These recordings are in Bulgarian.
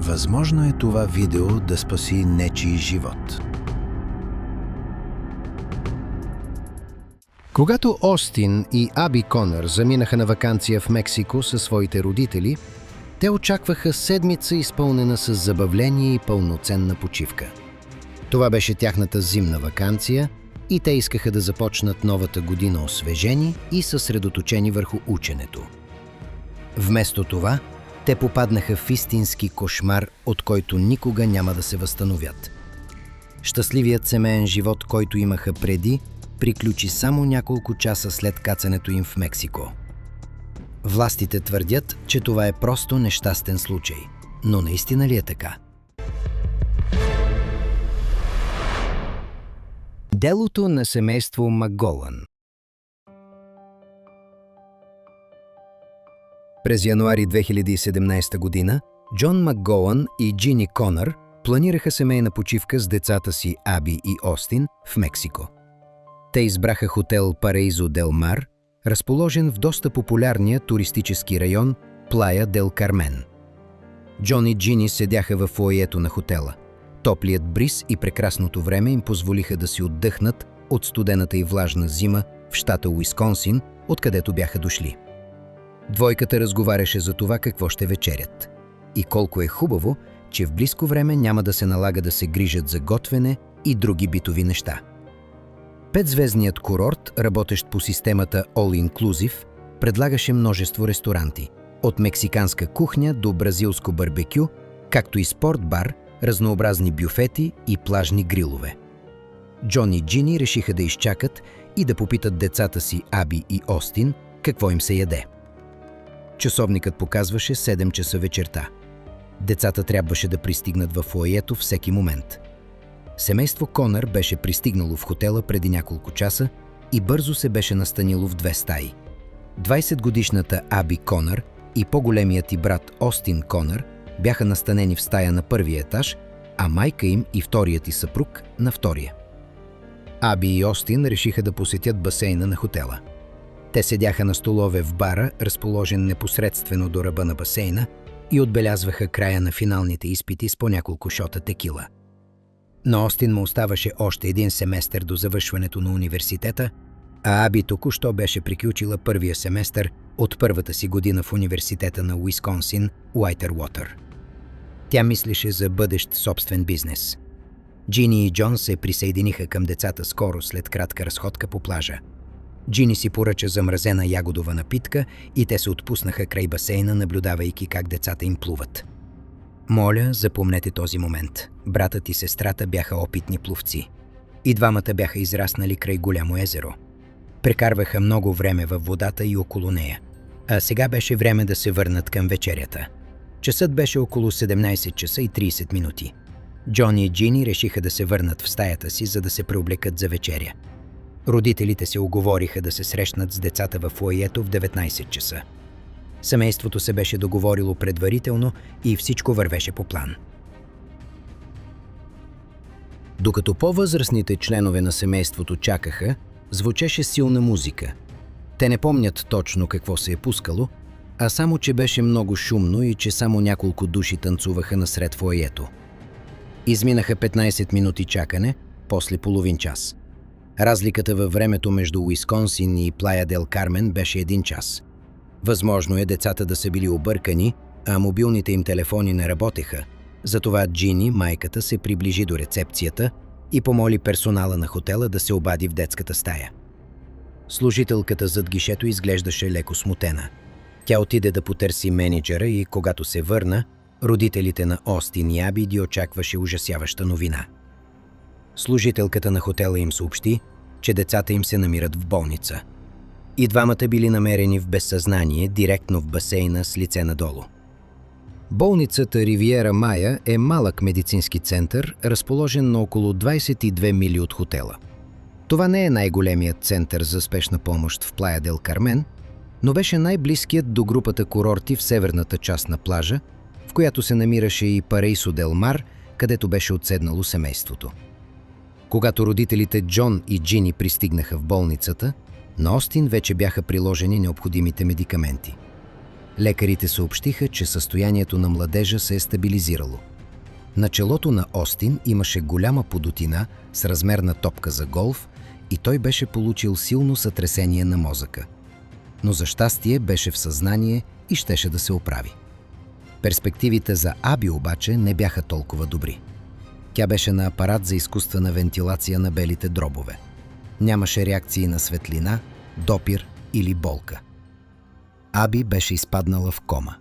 Възможно е това видео да спаси нечий живот. Когато Остин и Аби Конър заминаха на ваканция в Мексико със своите родители, те очакваха седмица, изпълнена с забавление и пълноценна почивка. Това беше тяхната зимна ваканция и те искаха да започнат новата година освежени и съсредоточени върху ученето. Вместо това, те попаднаха в истински кошмар, от който никога няма да се възстановят. Щастливият семеен живот, който имаха преди, приключи само няколко часа след кацането им в Мексико. Властите твърдят, че това е просто нещастен случай. Но наистина ли е така? Делото на семейство Макголън. През януари 2017 година Джон Макголън и Джини Конър планираха семейна почивка с децата си Аби и Остин в Мексико. Те избраха хотел Параизо дел Мар, разположен в доста популярния туристически район Плая дел Кармен. Джон и Джини седяха във фоайето на хотела. Топлият бриз и прекрасното време им позволиха да си отдъхнат от студената и влажна зима в щата Уисконсин, откъдето бяха дошли. Двойката разговаряше за това какво ще вечерят. И колко е хубаво, че в близко време няма да се налага да се грижат за готвене и други битови неща. Петзвездният курорт, работещ по системата All Inclusive, предлагаше множество ресторанти, от мексиканска кухня до бразилско барбекю, както и спорт-бар, разнообразни бюфети и плажни грилове. Джон и Джини решиха да изчакат и да попитат децата си Аби и Остин какво им се яде. Часовникът показваше 7 часа вечерта. Децата трябваше да пристигнат във фоайето всеки момент. Семейство Конър беше пристигнало в хотела преди няколко часа и бързо се беше настанило в 2 стаи. 20-годишната Аби Конър и по-големият й брат Остин Конър бяха настанени в стая на първия етаж, а майка им и вторият й съпруг на втория. Аби и Остин решиха да посетят басейна на хотела. Те седяха на столове в бара, разположен непосредствено до ръба на басейна, и отбелязваха края на финалните изпити с по няколко шота текила. На Остин му оставаше още един семестър до завършването на университета, а Аби току-що беше приключила първия семестър от първата си година в университета на Уисконсин, Уайтъруотър. Тя мислеше за бъдещ собствен бизнес. Джини и Джон се присъединиха към децата скоро след кратка разходка по плажа. Джини си поръча замразена ягодова напитка и те се отпуснаха край басейна, наблюдавайки как децата им плуват. Моля, запомнете този момент. Братът и сестрата бяха опитни пловци. И двамата бяха израснали край голямо езеро. Прекарваха много време във водата и около нея. А сега беше време да се върнат към вечерята. Часът беше около 17 часа и 30 минути. Джон и Джини решиха да се върнат в стаята си, за да се преоблекат за вечеря. Родителите се уговориха да се срещнат с децата във фоайето в 19 часа. Семейството се беше договорило предварително и всичко вървеше по план. Докато по-възрастните членове на семейството чакаха, звучеше силна музика. Те не помнят точно какво се е пускало, а само, че беше много шумно и че само няколко души танцуваха насред фоайето. Изминаха 15 минути чакане, после половин час. Разликата във времето между Уисконсин и Плая дел Кармен беше 1 час. Възможно е децата да са били объркани, а мобилните им телефони не работеха. Затова Джини, майката, се приближи до рецепцията и помоли персонала на хотела да се обади в детската стая. Служителката зад гишето изглеждаше леко смутена. Тя отиде да потърси мениджъра и когато се върна, родителите на Остин и Аби ги очакваше ужасяваща новина. Служителката на хотела им съобщи, че децата им се намират в болница. И двамата били намерени в безсъзнание директно в басейна с лице надолу. Болницата Ривиера Мая е малък медицински център, разположен на около 22 мили от хотела. Това не е най-големият център за спешна помощ в Плая дел Кармен, но беше най-близкият до групата курорти в северната част на плажа, в която се намираше и Параизо дел Мар, където беше отседнало семейството. Когато родителите Джон и Джини пристигнаха в болницата, на Остин вече бяха приложени необходимите медикаменти. Лекарите съобщиха, че състоянието на младежа се е стабилизирало. На челото на Остин имаше голяма подутина с размер на топка за голф и той беше получил силно сътресение на мозъка. Но за щастие беше в съзнание и щеше да се оправи. Перспективите за Аби обаче не бяха толкова добри. Тя беше на апарат за изкуствена вентилация на белите дробове. Нямаше реакции на светлина, допир или болка. Аби беше изпаднала в кома.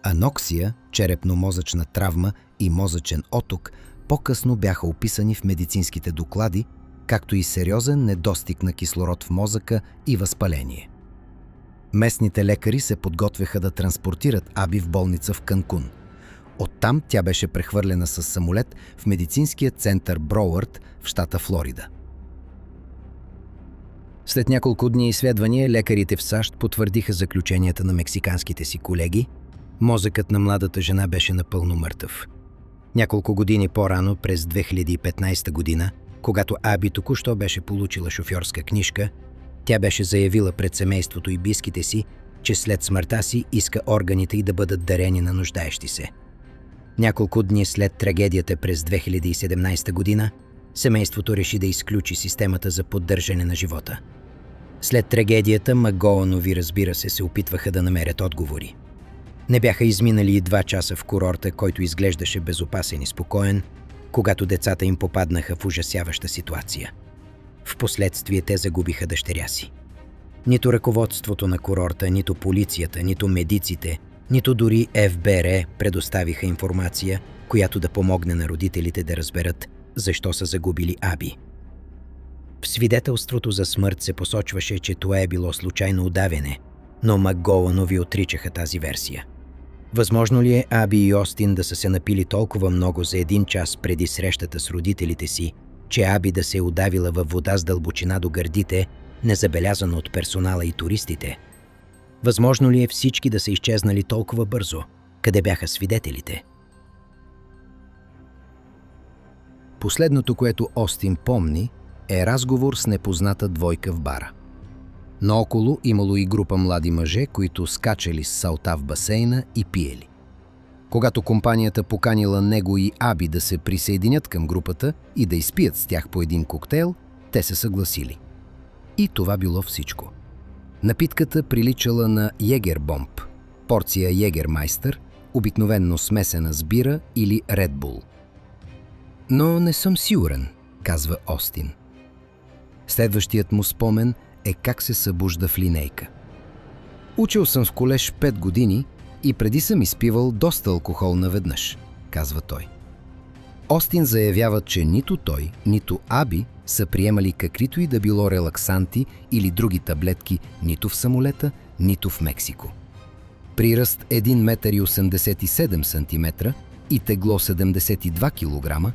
Аноксия, черепно-мозъчна травма и мозъчен оток по-късно бяха описани в медицинските доклади, както и сериозен недостиг на кислород в мозъка и възпаление. Местните лекари се подготвяха да транспортират Аби в болница в Канкун. Оттам тя беше прехвърлена със самолет в медицинския център Броуърд в щата Флорида. След няколко дни изследвания, лекарите в САЩ потвърдиха заключенията на мексиканските си колеги. Мозъкът на младата жена беше напълно мъртъв. Няколко години по-рано, през 2015 година, когато Аби току-що беше получила шофьорска книжка, тя беше заявила пред семейството и близките си, че след смъртта си иска органите й да бъдат дарени на нуждаещи се. Няколко дни след трагедията през 2017 година, семейството реши да изключи системата за поддържане на живота. След трагедията, Макгоуанови, разбира се опитваха да намерят отговори. Не бяха изминали и 2 часа в курорта, който изглеждаше безопасен и спокоен, когато децата им попаднаха в ужасяваща ситуация. Впоследствие те загубиха дъщеря си. Нито ръководството на курорта, нито полицията, нито медиците, нито дори ФБР предоставиха информация, която да помогне на родителите да разберат защо са загубили Аби. В свидетелството за смърт се посочваше, че това е било случайно удавяне, но Макгоуанови отричаха тази версия. Възможно ли е Аби и Остин да са се напили толкова много за 1 час преди срещата с родителите си, че Аби да се е удавила във вода с дълбочина до гърдите, незабелязано от персонала и туристите? Възможно ли е всички да са изчезнали толкова бързо? Къде бяха свидетелите? Последното, което Остин помни, е разговор с непозната двойка в бара. Наоколо имало и група млади мъже, които скачали с салта в басейна и пиели. Когато компанията поканила него и Аби да се присъединят към групата и да изпият с тях по един коктейл, те се съгласили. И това било всичко. Напитката приличала на Йегербомб, порция Йегермайстър, обикновенно смесена с бира или Ред Бул. Но не съм сигурен, казва Остин. Следващият му спомен е как се събужда в линейка. Учил съм в колеж 5 години и преди съм изпивал доста алкохол наведнъж, казва той. Остин заявява, че нито той, нито Аби са приемали каквито и да било релаксанти или други таблетки нито в самолета, нито в Мексико. При ръст 1,87 м и тегло 72 кг,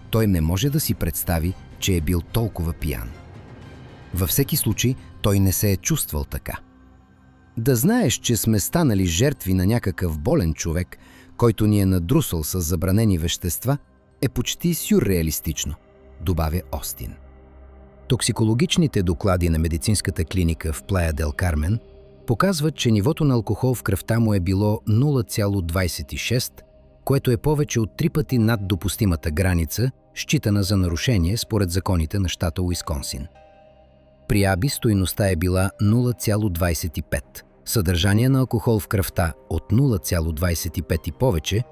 той не може да си представи, че е бил толкова пиян. Във всеки случай, той не се е чувствал така. Да знаеш, че сме станали жертви на някакъв болен човек, който ни е надрусал с забранени вещества, е почти сюрреалистично, добавя Остин. Токсикологичните доклади на медицинската клиника в Плая дел Кармен показват, че нивото на алкохол в кръвта му е било 0,26, което е повече от 3 пъти над допустимата граница, считана за нарушение според законите на щата Уисконсин. При Аби стойността е била 0,25. Съдържание на алкохол в кръвта от 0,25 и повече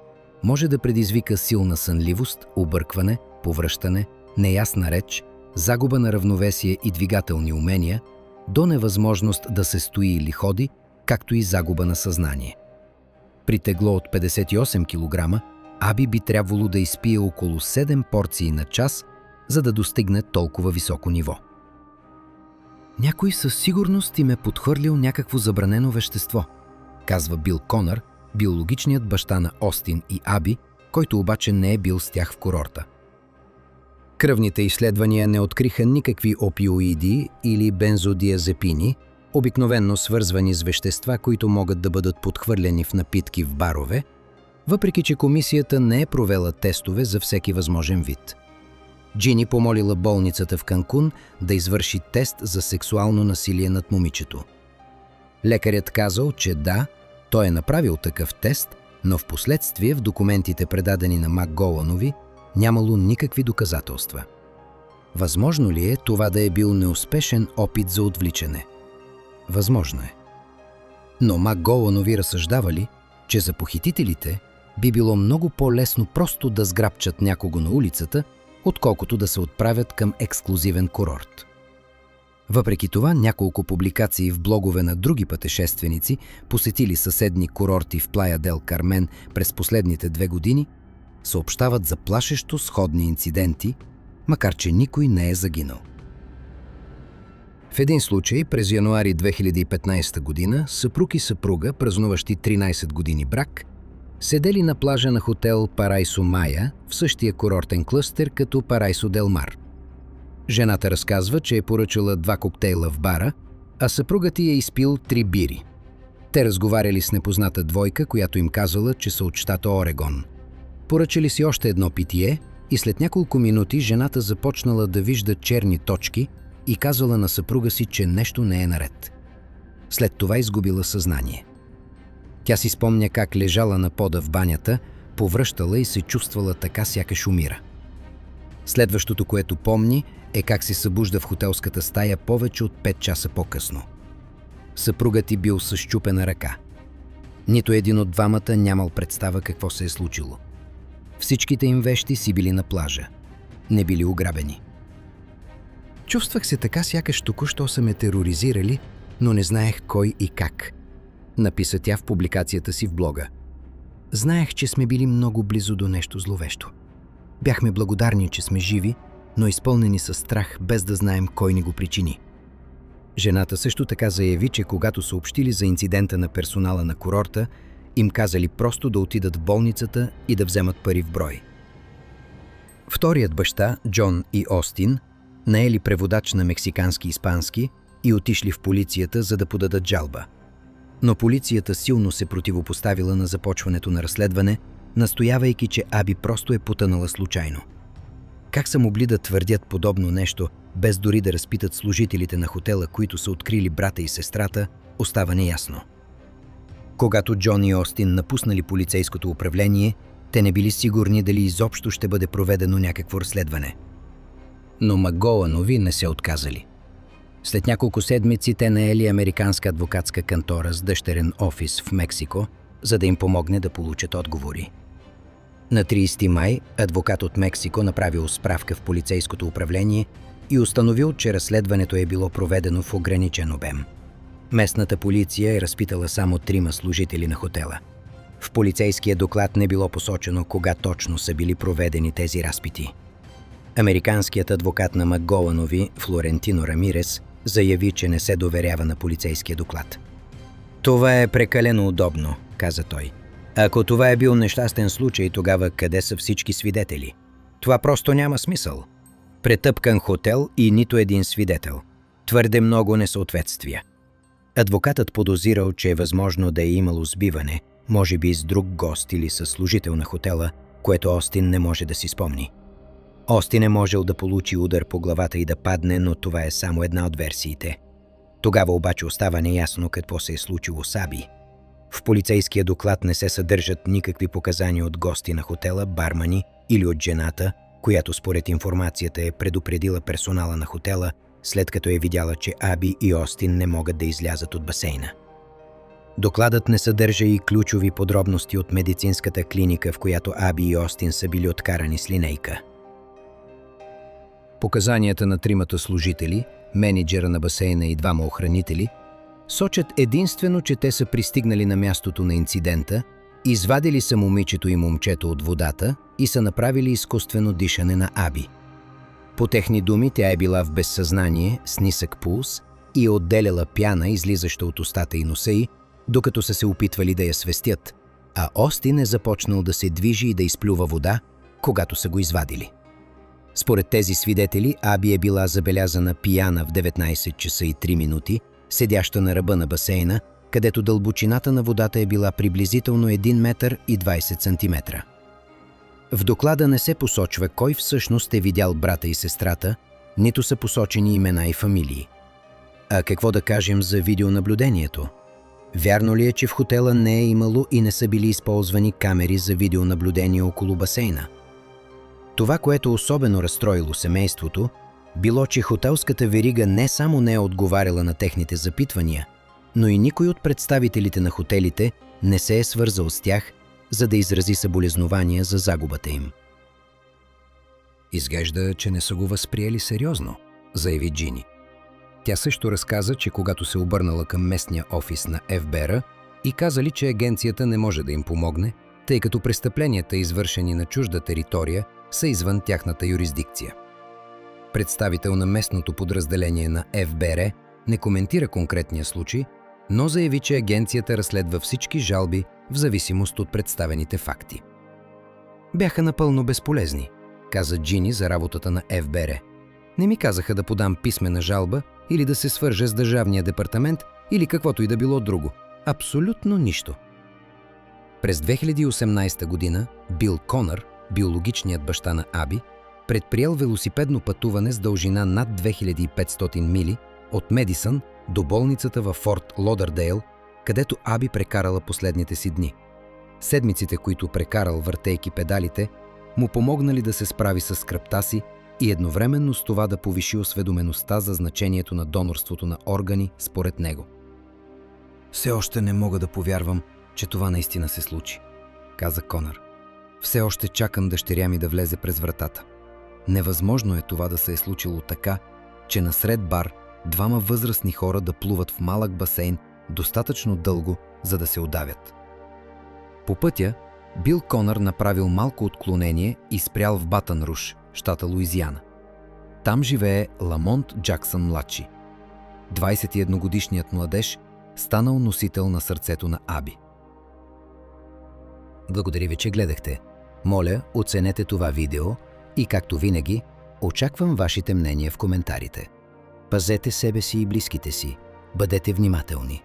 може да предизвика силна сънливост, объркване, повръщане, неясна реч, загуба на равновесие и двигателни умения, до невъзможност да се стои или ходи, както и загуба на съзнание. При тегло от 58 кг, Аби би трябвало да изпие около 7 порции на час, за да достигне толкова високо ниво. Някой със сигурност им е подхвърлил някакво забранено вещество, казва Бил Конър, биологичният баща на Остин и Аби, който обаче не е бил с тях в курорта. Кръвните изследвания не откриха никакви опиоиди или бензодиазепини, обикновенно свързвани с вещества, които могат да бъдат подхвърлени в напитки в барове, въпреки че комисията не е провела тестове за всеки възможен вид. Джини помолила болницата в Канкун да извърши тест за сексуално насилие над момичето. Лекарят казал, че да, Той е направил такъв тест, но в последствие в документите, предадени на МакГоуънови, нямало никакви доказателства. Възможно ли е това да е бил неуспешен опит за отвличане? Възможно е. Но МакГоуънови разсъждавали, че за похитителите би било много по-лесно просто да сграбчат някого на улицата, отколкото да се отправят към ексклузивен курорт. Въпреки това, няколко публикации в блогове на други пътешественици, посетили съседни курорти в Плая дел Кармен през последните 2 години, съобщават за плашещо сходни инциденти, макар че никой не е загинал. В един случай през януари 2015 година съпруг и съпруга, празнуващи 13 години брак, седели на плажа на хотел Парайсо Мая в същия курортен клъстер като Парайсо дел Мар. Жената разказва, че е поръчала 2 коктейла в бара, а съпругът ѝ е изпил 3 бири. Те разговаряли с непозната двойка, която им казала, че са от щата Орегон. Поръчали си още едно питие и след няколко минути жената започнала да вижда черни точки и казала на съпруга си, че нещо не е наред. След това изгубила съзнание. Тя си спомня как лежала на пода в банята, повръщала и се чувствала така, сякаш умира. Следващото, което помни, е как се събужда в хотелската стая повече от 5 часа по-късно. Съпругът ѝ бил със счупена ръка. Нито един от двамата нямал представа какво се е случило. Всичките им вещи си били на плажа. Не били ограбени. Чувствах се така, сякаш току-що са ме тероризирали, но не знаех кой и как, написа тя в публикацията си в блога. Знаех, че сме били много близо до нещо зловещо. Бяхме благодарни, че сме живи, но изпълнени със страх, без да знаем кой ни го причини. Жената също така заяви, че когато съобщили за инцидента на персонала на курорта, им казали просто да отидат в болницата и да вземат пари в брой. Вторият баща, Джон и Остин, наели преводач на мексикански и испански и отишли в полицията, за да подадат жалба. Но полицията силно се противопоставила на започването на разследване, настоявайки, че Аби просто е потънала случайно. Как са могли да твърдят подобно нещо, без дори да разпитат служителите на хотела, които са открили брата и сестрата, остава неясно. Когато Джон и Остин напуснали полицейското управление, те не били сигурни дали изобщо ще бъде проведено някакво разследване. Но МакГоуънови не се отказали. След няколко седмици те наели американска адвокатска кантора с дъщерен офис в Мексико, за да им помогне да получат отговори. На 30 май адвокат от Мексико направил справка в полицейското управление и установил, че разследването е било проведено в ограничен обем. Местната полиция е разпитала само 3 служители на хотела. В полицейския доклад не било посочено кога точно са били проведени тези разпити. Американският адвокат на МакГоуънови, Флорентино Рамирес, заяви, че не се доверява на полицейския доклад. «Това е прекалено удобно», каза той. «Ако това е бил нещастен случай, тогава къде са всички свидетели? Това просто няма смисъл. Претъпкан хотел и нито един свидетел. Твърде много несъответствия». Адвокатът подозирал, че е възможно да е имало сбиване, може би с друг гост или със служител на хотела, което Остин не може да си спомни. Остин е можел да получи удар по главата и да падне, но това е само една от версиите. Тогава обаче остава неясно какво се е случило с Аби. В полицейския доклад не се съдържат никакви показания от гости на хотела, бармани или от жената, която според информацията е предупредила персонала на хотела, след като е видяла, че Аби и Остин не могат да излязат от басейна. Докладът не съдържа и ключови подробности от медицинската клиника, в която Аби и Остин са били откарани с линейка. Показанията на 3 служители, менеджера на басейна и 2 охранители, сочат единствено, че те са пристигнали на мястото на инцидента, извадили са момичето и момчето от водата и са направили изкуствено дишане на Аби. По техни думи, тя е била в безсъзнание, с нисък пулс и е отделяла пяна, излизаща от устата и носа й, докато са се опитвали да я свестят, а Остин е започнал да се движи и да изплюва вода, когато са го извадили. Според тези свидетели, Аби е била забелязана пияна в 19 часа и 3 минути, седяща на ръба на басейна, където дълбочината на водата е била приблизително 1 метър и 20 сантиметра. В доклада не се посочва кой всъщност е видял брата и сестрата, нито са посочени имена и фамилии. А какво да кажем за видеонаблюдението? Вярно ли е, че в хотела не е имало и не са били използвани камери за видеонаблюдение около басейна? Това, което особено разстроило семейството, било, че хотелската верига не само не е отговаряла на техните запитвания, но и никой от представителите на хотелите не се е свързал с тях, за да изрази съболезнования за загубата им. Изглежда, че не са го възприели сериозно, заяви Джини. Тя също разказа, че когато се обърнала към местния офис на ФБР и казали, че агенцията не може да им помогне, тъй като престъпленията, извършени на чужда територия, са извън тяхната юрисдикция. Представител на местното подразделение на ФБР не коментира конкретния случай, но заяви, че агенцията разследва всички жалби в зависимост от представените факти. Бяха напълно безполезни, каза Джини за работата на ФБР. Не ми казаха да подам писмена жалба или да се свържа с Държавния департамент или каквото и да било друго. Абсолютно нищо. През 2018 година Бил Конър, биологичният баща на Аби, предприел велосипедно пътуване с дължина над 2500 мили от Медисън до болницата във Форт Лодърдейл, където Аби прекарала последните си дни. Седмиците, които прекарал въртейки педалите, му помогнали да се справи с скръбта си и едновременно с това да повиши осведомеността за значението на донорството на органи според него. Все още не мога да повярвам, че това наистина се случи, каза Конър. Все още чакам дъщеря ми да влезе през вратата. Невъзможно е това да се е случило така, че насред бар двама възрастни хора да плуват в малък басейн достатъчно дълго, за да се удавят. По пътя Бил Конър направил малко отклонение и спрял в Батън Руш, щата Луизиана. Там живее Ламонт Джаксън младши. 21-годишният младеж станал носител на сърцето на Аби. Благодаря ви, че гледахте. Моля, оценете това видео и, както винаги, очаквам вашите мнения в коментарите. Пазете себе си и близките си. Бъдете внимателни.